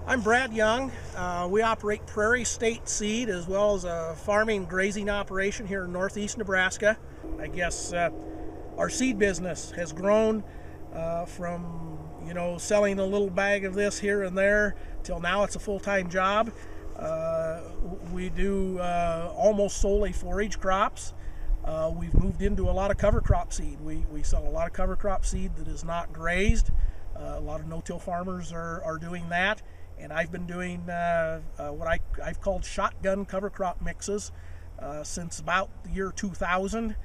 I'm Brad Young. We operate Prairie States Seed as well as a farming grazing operation here in northeast Nebraska. I guess our seed business has grown from selling a little bag of this here and there till now it's a full-time job. We do almost solely forage crops. We've moved into a lot of cover crop seed. We sell a lot of cover crop seed that is not grazed. A lot of no-till farmers are doing that, and I've been doing what I've called shotgun cover crop mixes since about the year 2000.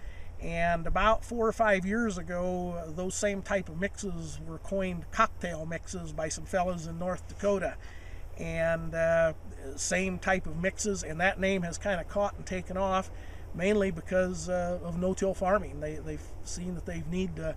And about 4 or 5 years ago, those same type of mixes were coined cocktail mixes by some fellows in North Dakota. And same type of mixes, and that name has kind of caught and taken off, mainly because of no-till farming. They've seen that they need to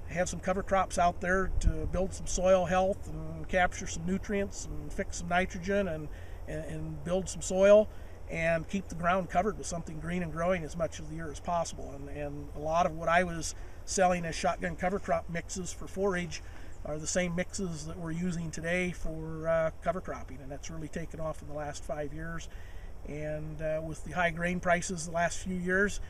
have some cover crops out there to build some soil health and capture some nutrients and fix some nitrogen and build some soil and keep the ground covered with something green and growing as much of the year as possible. And a lot of what I was selling as shotgun cover crop mixes for forage are the same mixes that we're using today for cover cropping, and that's really taken off in the last 5 years. And with the high grain prices the last few years,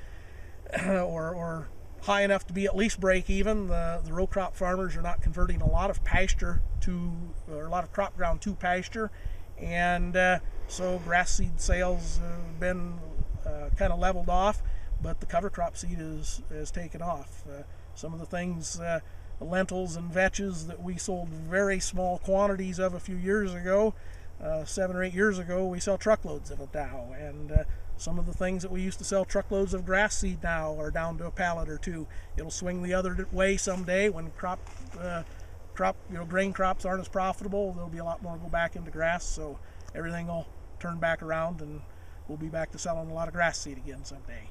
or high enough to be at least break even, the row crop farmers are not converting a lot of pasture to, or a lot of crop ground to pasture, and so grass seed sales have been kind of leveled off, but the cover crop seed has taken off. Some of the things, lentils and vetches that we sold very small quantities of a few years ago, 7 or 8 years ago, we sell truckloads of it now. And some of the things that we used to sell truckloads of grass seed now are down to a pallet or two. It'll swing the other way someday when grain crops aren't as profitable. There'll be a lot more go back into grass, so everything will turn back around and we'll be back to selling a lot of grass seed again someday.